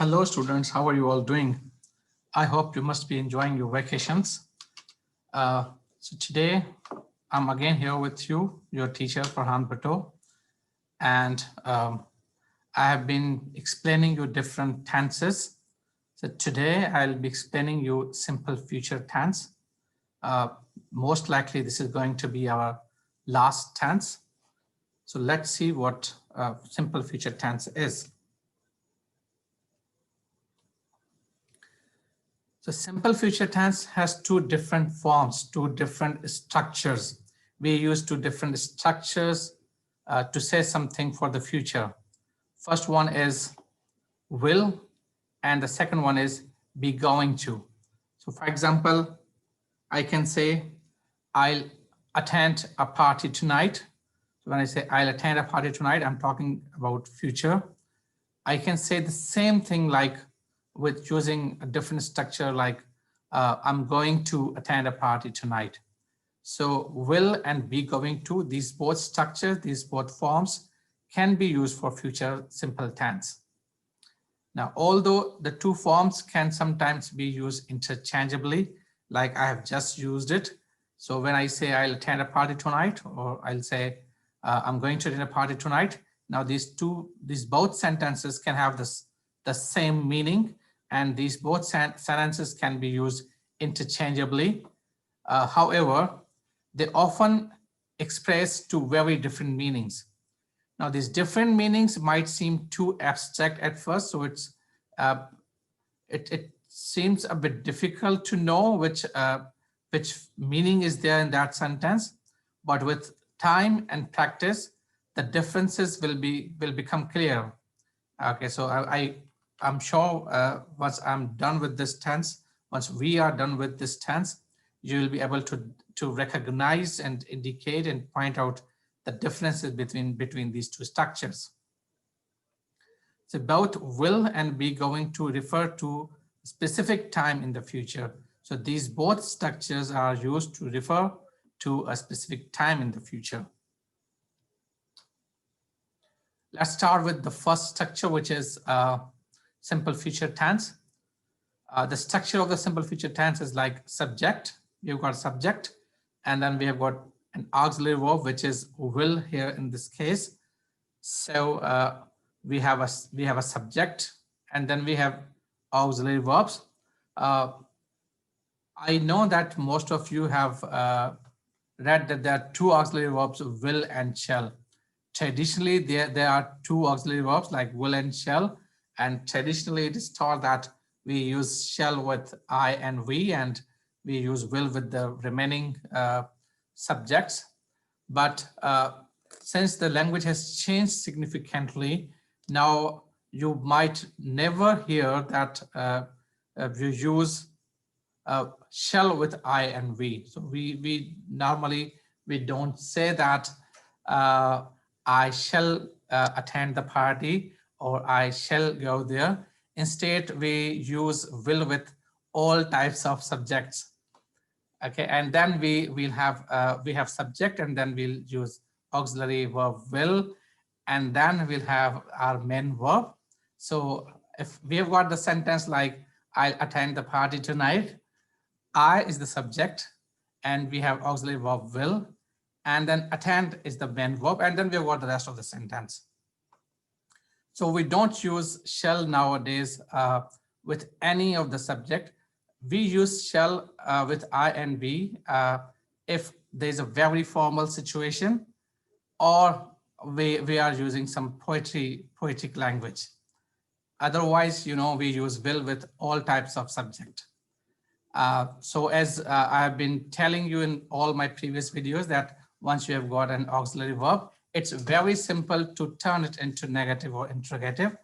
Hello students, how are you all doing? I hope you must be enjoying your vacations. So today I'm again here with you, your teacher Farhan Bhutto, and I have been explaining you different tenses. So today I'll be explaining you simple future tense. Most likely this is going to be our last tense. So let's see what simple future tense is. So simple future tense has two different forms, two different structures. We use two different structures to say something for the future. First one is will, and the second one is be going to. So for example, I can say, I'll attend a party tonight. So when I say I'll attend a party tonight, I'm talking about future. I can say the same thing like with using a different structure like I'm going to attend a party tonight. So will and be going to, these both structures, these both forms can be used for future simple tense. Now, although the two forms can sometimes be used interchangeably, like I have just used it. So when I say I'll attend a party tonight, or I'll say I'm going to attend a party tonight. Now these both sentences can have the same meaning, and these both sentences can be used interchangeably. However, they often express two very different meanings. Now, these different meanings might seem too abstract at first, so it seems a bit difficult to know which meaning is there in that sentence. But with time and practice, the differences will become clear. Okay, so I'm sure once I'm done with this tense, once we are done with this tense, you will be able to recognize and indicate and point out the differences between these two structures. So both will and be going to refer to specific time in the future. So these both structures are used to refer to a specific time in the future. Let's start with the first structure, which is simple future tense. The structure of the simple future tense is like subject. You've got subject, and then we have got an auxiliary verb, which is will here in this case. So we have a subject, and then we have auxiliary verbs. I know that most of you have read that there are two auxiliary verbs, will and shall. Traditionally, there are two auxiliary verbs like will and shall, and traditionally it is taught that we use shall with I and we, and we use will with the remaining subjects. But since the language has changed significantly, now you might never hear that you use shall with I and we. So we normally don't say that I shall attend the party or I shall go there. Instead, we use will with all types of subjects. Okay, and then we have subject, and then we'll use auxiliary verb will, and then we'll have our main verb. So if we have got the sentence like I'll attend the party tonight, I is the subject, and we have auxiliary verb will, and then attend is the main verb, and then we've got the rest of the sentence. So we don't use shall nowadays with any of the subject. We use shall with I and we if there's a very formal situation, or we are using some poetic language. Otherwise, we use will with all types of subject. So as I have been telling you in all my previous videos, that once you have got an auxiliary verb, it's very simple to turn it into negative or interrogative.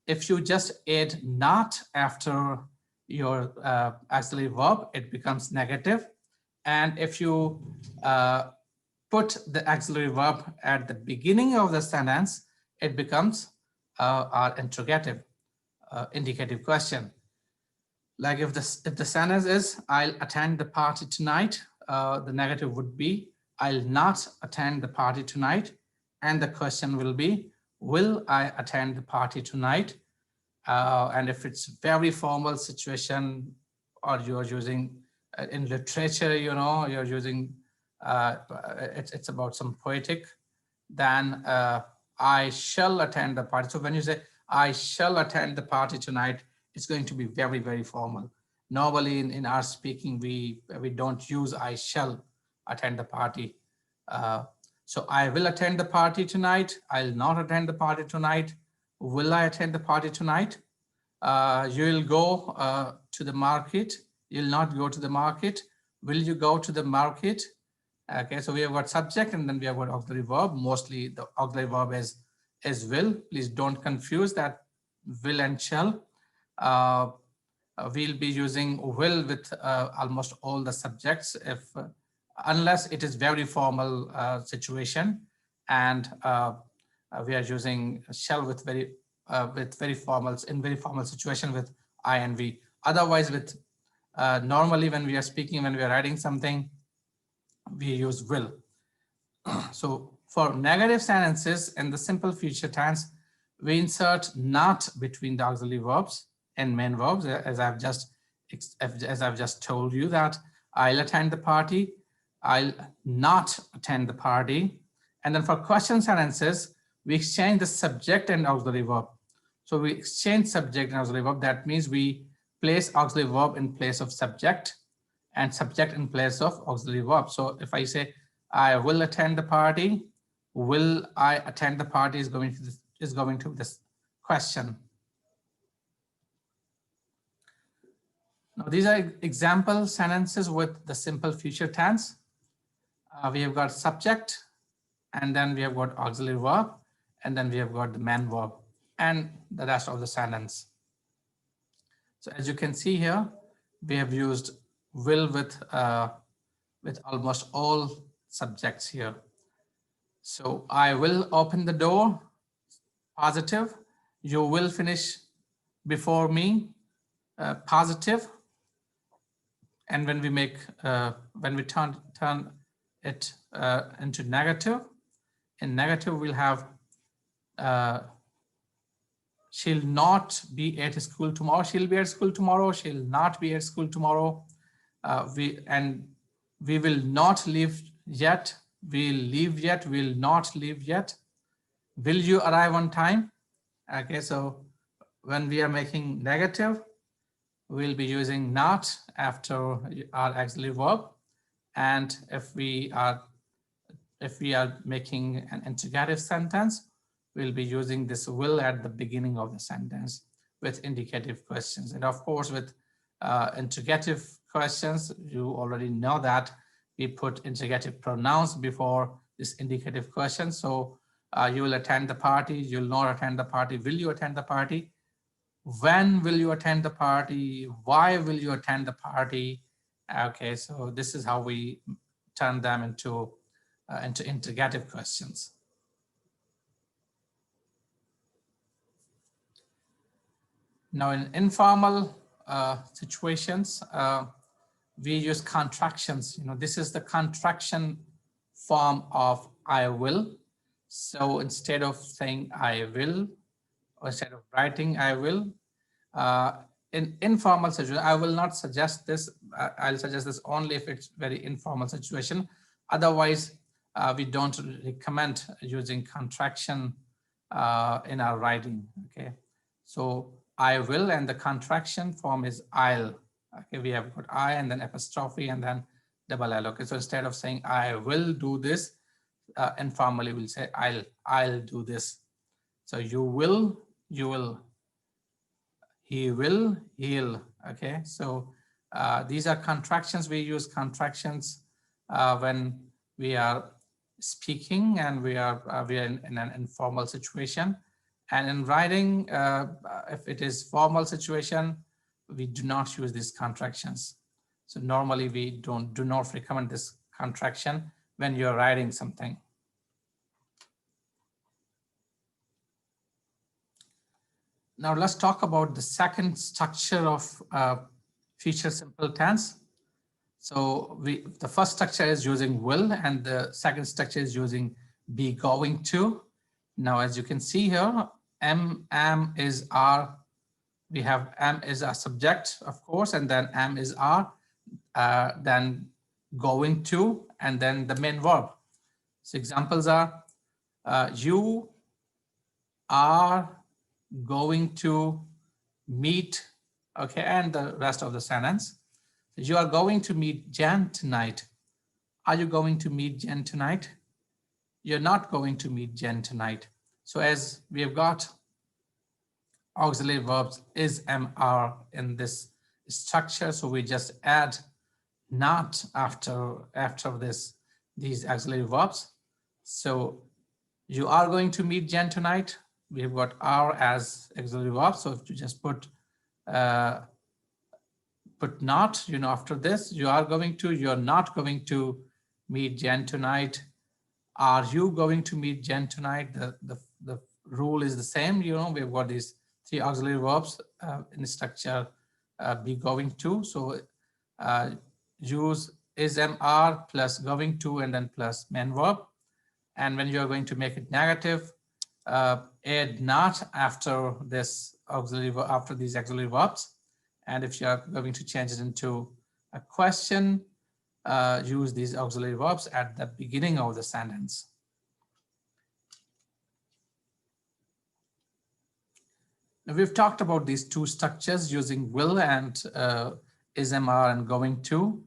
If you just add not after your auxiliary verb, it becomes negative. And if you put the auxiliary verb at the beginning of the sentence, it becomes our interrogative, indicative question. Like if the sentence is I'll attend the party tonight, the negative would be I'll not attend the party tonight, and the question will be will I attend the party tonight? And if it's very formal situation, or you're using in literature, you're using, it's about some poetic, then I shall attend the party. So when you say I shall attend the party tonight, it's going to be very, very formal. Normally in our speaking, we don't use I shall attend the party. So I will attend the party tonight. I'll not attend the party tonight. Will I attend the party tonight? You will go to the market. You'll not go to the market. Will you go to the market? Okay, so we have got subject and then we have got auxiliary verb. Mostly the auxiliary verb is will. Please don't confuse that will and shall. We'll be using will with almost all the subjects, unless it is very formal situation, and we are using shall with very formal, in very formal situation with I and we. Otherwise, with normally when we are speaking, when we are writing something, we use will. So for negative sentences in the simple future tense, we insert not between the auxiliary verbs and main verbs, as I've just told you that I'll attend the party, I'll not attend the party. And then for question sentences, we exchange the subject and auxiliary verb. So we exchange subject and auxiliary verb. That means we place auxiliary verb in place of subject and subject in place of auxiliary verb. So if I say I will attend the party, will I attend the party is going to this question. Now these are example sentences with the simple future tense. We have got subject, and then we have got auxiliary verb, and then we have got the main verb and the rest of the sentence. So as you can see here, we have used will with almost all subjects here. So I will open the door, positive. You will finish before me, positive. And when we make when we turn it into negative, in negative we'll have she'll not be at school tomorrow. She'll be at school tomorrow. She'll not be at school tomorrow. We will not leave yet. We'll leave yet. We'll not leave yet. Will you arrive on time? Okay, so when we are making negative, we'll be using not after our auxiliary verb. And if we are making an interrogative sentence, we'll be using this will at the beginning of the sentence with indicative questions. And of course, with interrogative questions, you already know that we put interrogative pronouns before this indicative question. So you will attend the party, you'll not attend the party. Will you attend the party? When will you attend the party? Why will you attend the party? Okay, so this is how we turn them into interrogative questions. Now in informal situations, we use contractions. This is the contraction form of I will. So instead of saying I will, or instead of writing I will, in informal situation, I will not suggest this. I'll suggest this only if it's very informal situation. Otherwise, we don't recommend using contraction in our writing. Okay, so I will, and the contraction form is I'll. Okay, we have got I and then apostrophe and then double L. Okay, so instead of saying I will do this, informally we'll say I'll do this. So you will, he will, he'll. Okay, so these are contractions. We use contractions when we are speaking and we are in an informal situation. And in writing, if it is formal situation, we do not use these contractions. So normally we do not recommend this contraction when you're writing something. Now let's talk about the second structure of future simple tense. So the first structure is using will, and the second structure is using be going to. Now, as you can see here, am is, are, we have am is a subject, of course, and then am is are, then going to, and then the main verb. So examples are, you are going to meet, okay, and the rest of the sentence. You are going to meet Jan tonight. Are you going to meet Jen tonight? You're not going to meet Jen tonight. So as we have got auxiliary verbs is, am, are in this structure, so we just add not after these auxiliary verbs. So you are going to meet Jen tonight. We have got are as auxiliary verb. So if you just put not, after this, you are going to, you're not going to meet Jen tonight. Are you going to meet Jen tonight? The rule is the same. We've got these three auxiliary verbs in the structure, be, going to. So use is, am, are plus going to, and then plus main verb. And when you're going to make it negative, add not after this auxiliary, after these auxiliary verbs. And if you're going to change it into a question, use these auxiliary verbs at the beginning of the sentence. Now we've talked about these two structures using will and is, am, are, and going to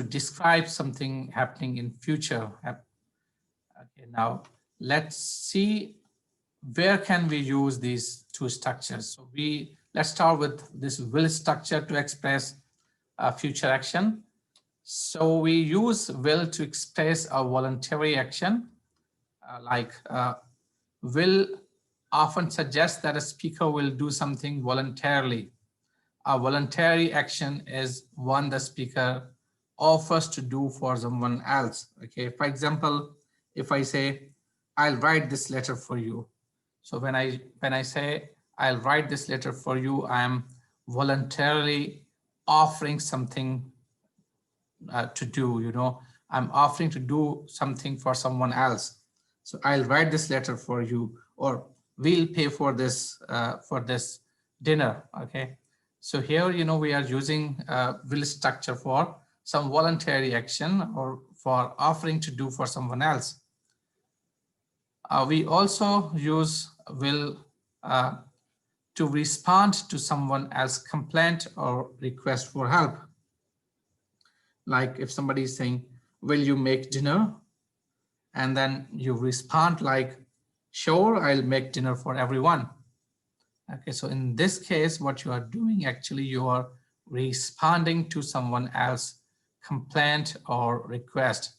describe something happening in future. Okay, now let's see where can we use these two structures. So let's start with this will structure to express future action. So we use will to express a voluntary action, will often suggests that a speaker will do something voluntarily. A voluntary action is one the speaker offers to do for someone else. Okay, for example, if I say, I'll write this letter for you. So when I say, I'll write this letter for you, I am voluntarily offering something to do, I'm offering to do something for someone else. So I'll write this letter for you, or we'll pay for this dinner. Okay, so here we are using will structure for some voluntary action or for offering to do for someone else. We also use will to respond to someone else's complaint or request for help. Like if somebody is saying, will you make dinner? And then you respond like, sure, I'll make dinner for everyone. Okay, so in this case, what you are doing, actually, you are responding to someone else's complaint or request.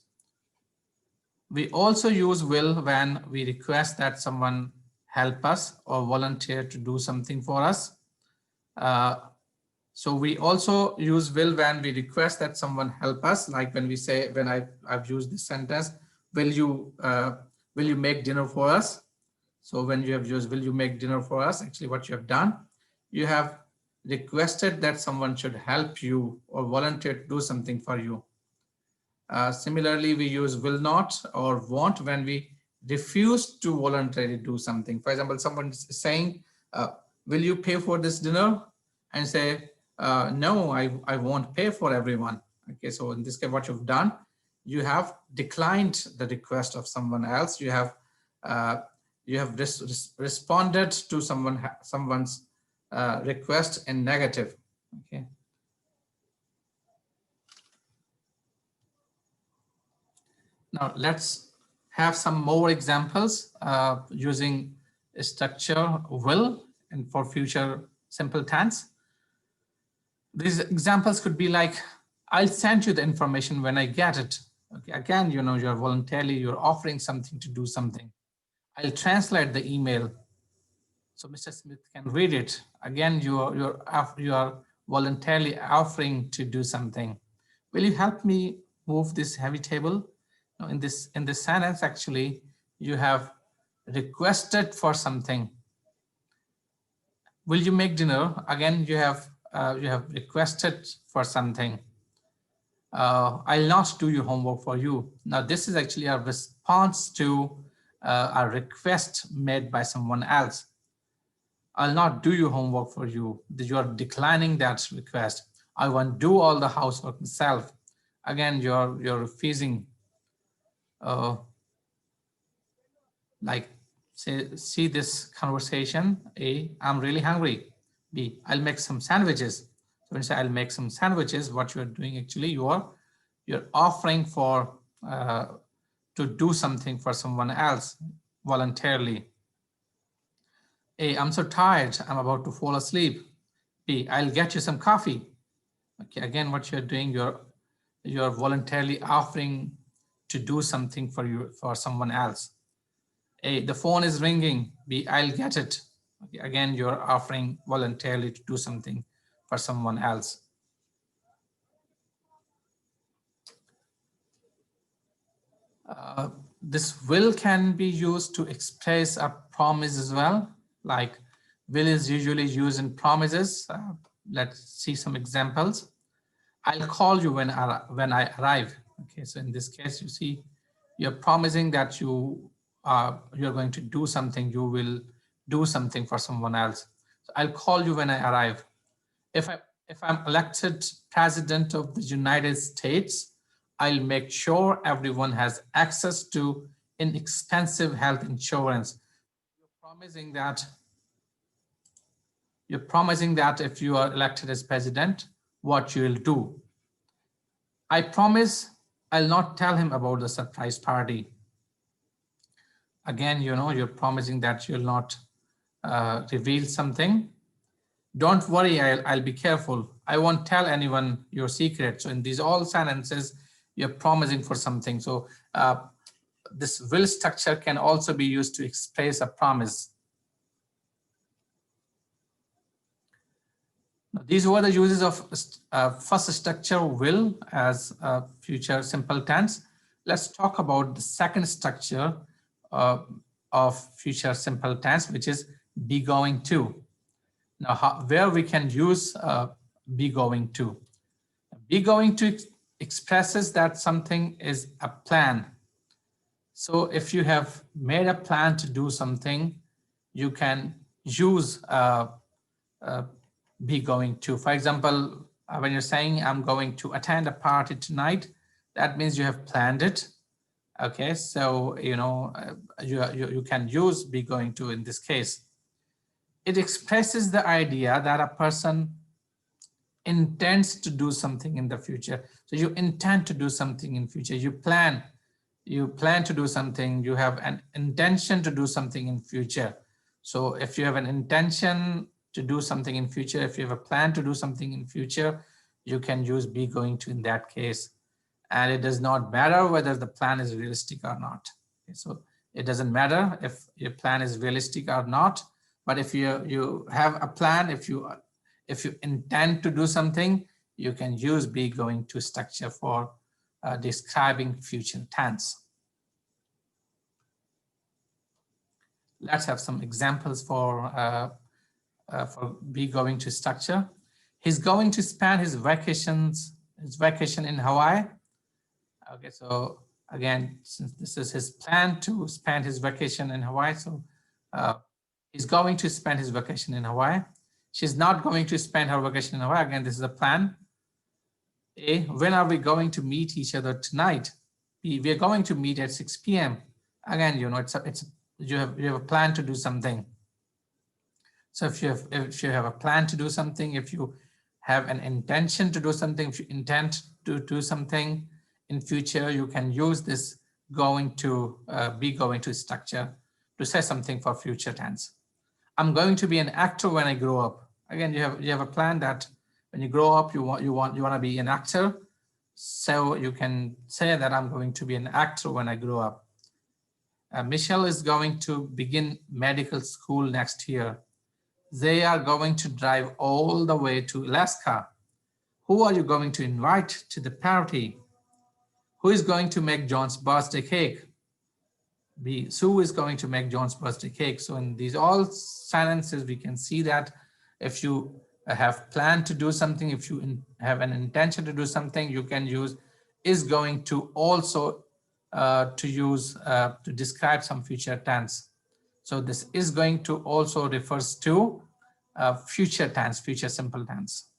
We also use will when we request that someone help us or volunteer to do something for us. So we also use will when we request that someone help us, like when we say, when I've used this sentence, will you make dinner for us? So when you have used will you make dinner for us, actually what you have done, you have requested that someone should help you or volunteer to do something for you. Similarly, we use will not or won't when we refuse to voluntarily do something. For example, someone is saying, will you pay for this dinner? And say, no, I won't pay for everyone. Okay, so in this case, what you've done, you have declined the request of someone else. You have responded to someone's request in negative. Okay. Now let's have some more examples using structure will and for future simple tense. These examples could be like, I'll send you the information when I get it. Okay, again, you're voluntarily, you're offering something to do something. I'll translate the email so Mr. Smith can read it. Again, you are voluntarily offering to do something. Will you help me move this heavy table? Now, in this sentence, actually, you have requested for something. Will you make dinner? Again, you have requested for something. I'll not do your homework for you. Now, this is actually a response to a request made by someone else. I'll not do your homework for you. You are declining that request. I want to do all the housework myself. Again, you're refusing. Like, say, see this conversation. A, I'm really hungry. B, I'll make some sandwiches. So when you say I'll make some sandwiches, what you're doing actually, you're offering for to do something for someone else voluntarily. A, I'm so tired, I'm about to fall asleep. B, I'll get you some coffee. Okay, again, what you're doing, you're voluntarily offering to do something for you, for someone else. A, the phone is ringing. B, I'll get it. Okay, again, you're offering voluntarily to do something for someone else. This will can be used to express a promise as well. Like, will is usually used in promises. Let's see some examples. I'll call you when I arrive. Okay, so in this case, you see, you're promising that you're going to do something. You will do something for someone else. So I'll call you when I arrive. If I'm elected president of the United States, I'll make sure everyone has access to inexpensive health insurance. You're promising that if you are elected as president, what you will do. I promise I'll not tell him about the surprise party. Again, you're promising that you'll not reveal something. Don't worry, I'll be careful. I won't tell anyone your secret. So in these all sentences, you're promising for something. So this will structure can also be used to express a promise. Now, these were the uses of first structure will as future simple tense. Let's talk about the second structure of future simple tense, which is be going to. Now, where we can use be going to. Be going to expresses that something is a plan. So if you have made a plan to do something, you can use be going to. For example, when you're saying I'm going to attend a party tonight, that means you have planned it. Okay, so you can use be going to in this case. It expresses the idea that a person intends to do something in the future. So you intend to do something in future. You plan to do something. You have an intention to do something in future. So if you have an intention to do something in future, if you have a plan to do something in future, you can use be going to in that case. And it does not matter whether the plan is realistic or not. Okay, so it doesn't matter if your plan is realistic or not. But if you have a plan, if you intend to do something, you can use be going to structure for describing future tense. Let's have some examples for be going to structure. He's going to spend his vacation in Hawaii. Okay, so again, since this is his plan to spend his vacation in Hawaii, so he's going to spend his vacation in Hawaii. She's not going to spend her vacation in Hawaii. Again, this is a plan. A, when are we going to meet each other tonight? B, we are going to meet at 6 p.m. Again, you have a plan to do something. So if you have a plan to do something, if you have an intention to do something, if you intend to do something in future, you can use this going to be going to structure to say something for future tense. I'm going to be an actor when I grow up. Again, you have a plan that when you grow up, you want to be an actor. So you can say that I'm going to be an actor when I grow up. Michelle is going to begin medical school next year. They are going to drive all the way to Alaska. Who are you going to invite to the party? Who is going to make John's birthday cake? B, Sue is going to make John's birthday cake. So in these all sentences, we can see that if you have planned to do something, if you have an intention to do something, you can use is going to also to describe some future tense. So this is going to also refers to future tense, future simple tense.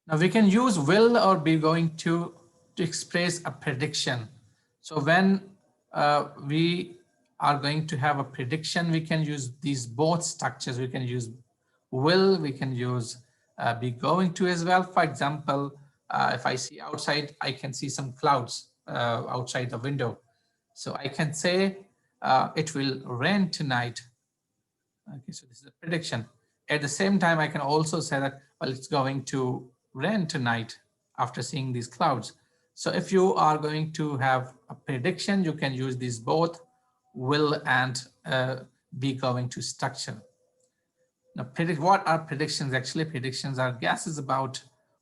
Now we can use will or be going to express a prediction. So when we are going to have a prediction, we can use these both structures. We can use will, we can use be going to as well. For example, if I see outside, I can see some clouds outside the window. So I can say it will rain tonight. Okay, so this is a prediction. At the same time, I can also say that, well, it's going to rain tonight after seeing these clouds. So if you are going to have a prediction, you can use these both will and be going to structure. Now, what are predictions? Actually, predictions are guesses about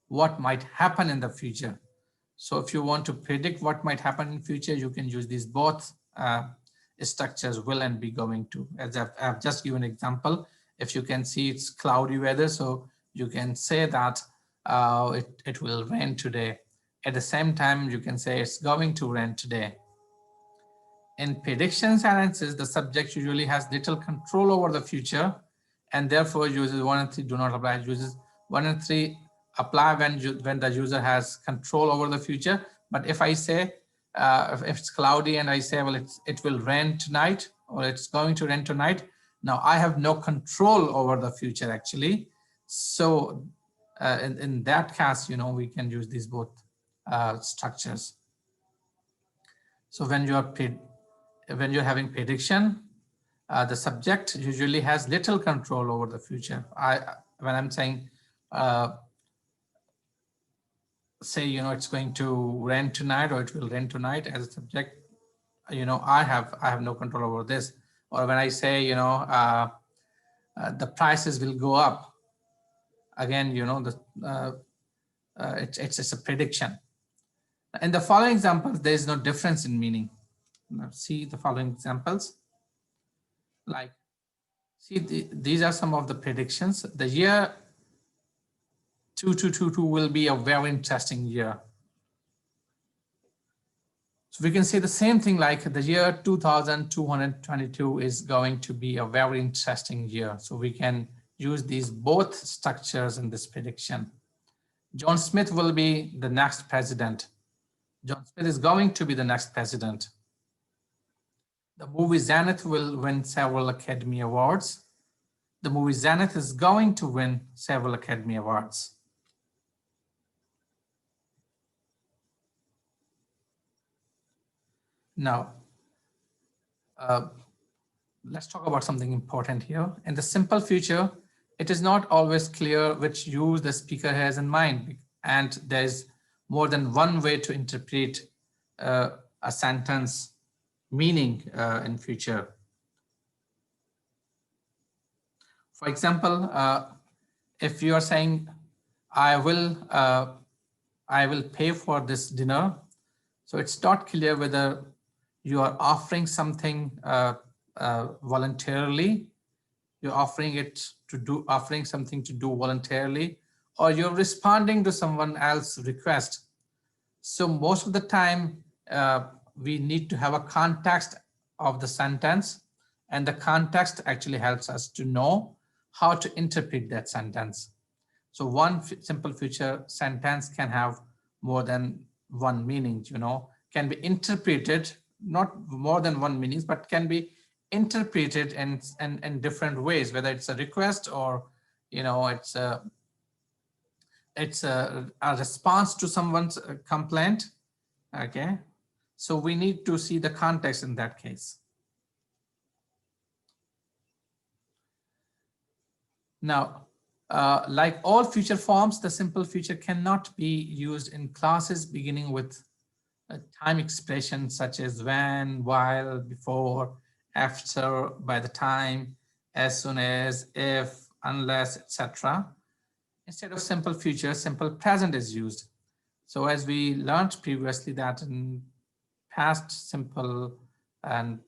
what might happen in the future. So if you want to predict what might happen in future, you can use these both structures, will and be going to. As I've just given an example, if you can see it's cloudy weather, so you can say that it will rain today. At the same time, you can say it's going to rain today. In prediction sentences, the subject usually has little control over the future, and therefore uses 1 and 3 do not apply. Uses 1 and 3 apply when the user has control over the future. But if I say, if it's cloudy and I say, well, it will rain tonight, or it's going to rain tonight, now I have no control over the future actually. So in that case, we can use these both structures. So when you're having prediction, the subject usually has little control over the future. When I'm saying, say, it's going to rain tonight, or it will rain tonight, as a subject, I have no control over this. Or when I say, the prices will go up, again, it's a prediction. In the following examples, there is no difference in meaning. Now see the following examples. Like, see, these are some of the predictions. The year 2222 will be a very interesting year. So we can say the same thing, like the year 2222 is going to be a very interesting year. So we can use these both structures in this prediction. John Smith will be the next president. John Smith is going to be the next president. The movie Zenith will win several Academy Awards. The movie Zenith is going to win several Academy Awards. Now, let's talk about something important here. In the simple future, it is not always clear which use the speaker has in mind, and there's more than one way to interpret a sentence meaning in future. For example, if you are saying, I will pay for this dinner, so it's not clear whether you are offering something voluntarily, you're offering something to do voluntarily, or you're responding to someone else's request. So most of the time, we need to have a context of the sentence, and the context actually helps us to know how to interpret that sentence. So one simple future sentence can have more than one meaning, can be interpreted, not more than one meanings, but can be interpreted in different ways, whether it's a request or, it's a response to someone's complaint. Okay, so we need to see the context in that case. Now, like all future forms, the simple future cannot be used in clauses beginning with a time expression such as when, while, before, after, by the time, as soon as, if, unless, etc. Instead of simple future, simple present is used. So as we learned previously that in past simple and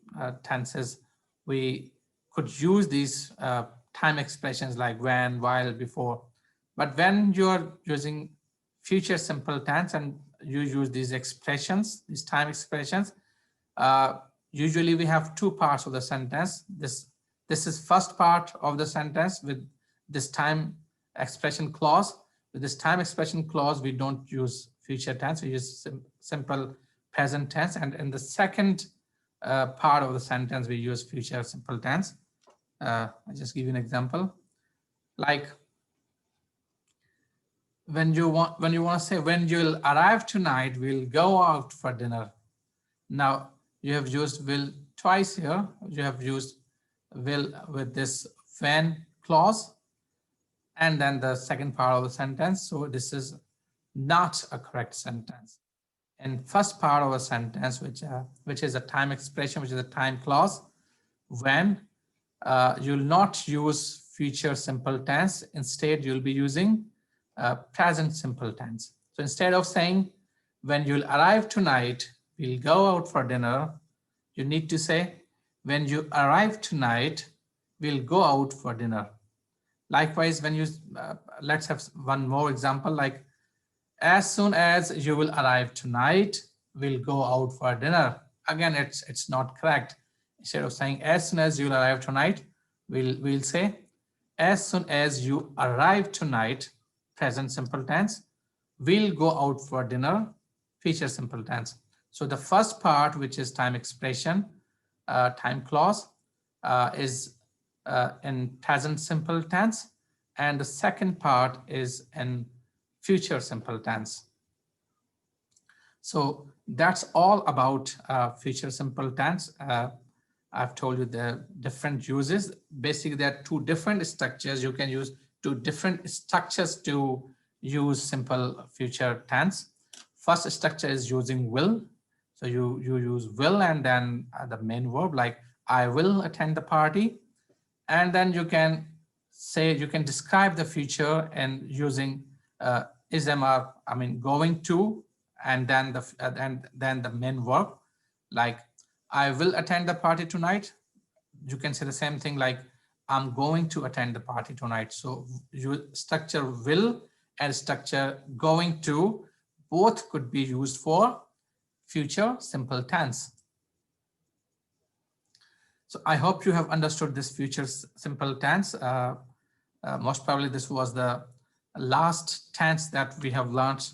tenses, we could use these time expressions like when, while, before. But when you're using future simple tense and you use these expressions, these time expressions, usually we have two parts of the sentence. This is first part of the sentence with this time expression clause. With this time expression clause, we don't use future tense, we use simple present tense. And in the second part of the sentence, we use future simple tense. I'll just give you an example. Like when you want to say, when you'll arrive tonight, we'll go out for dinner. Now you have used will twice here. You have used will with this when clause and then the second part of the sentence. So this is not a correct sentence. In first part of a sentence, which is a time expression, which is a time clause, when you'll not use future simple tense. Instead, you'll be using present simple tense. So instead of saying, when you'll arrive tonight, we'll go out for dinner, you need to say, when you arrive tonight, we'll go out for dinner. Likewise, when you, let's have one more example, like, as soon as you will arrive tonight, we'll go out for dinner. Again, it's not correct. Instead of saying, as soon as you'll arrive tonight, we'll say, as soon as you arrive tonight, present simple tense, we'll go out for dinner, future simple tense. So the first part, which is time expression, time clause, is in present simple tense, and the second part is in future simple tense. So that's all about future simple tense. I've told you the different uses. Basically, there are two different structures. You can use two different structures to use simple future tense. First structure is using will. So you use will and then the main verb, like I will attend the party. And then you can say, you can describe the future and using is going to, and then the main verb, like I will attend the party tonight. You can say the same thing, like I'm going to attend the party tonight. So you structure will and structure going to, both could be used for future simple tense. So I hope you have understood this future simple tense. Most probably this was the last tense that we have learned.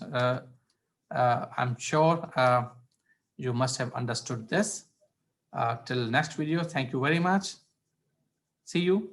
I'm sure you must have understood this. Till next video, thank you very much. See you.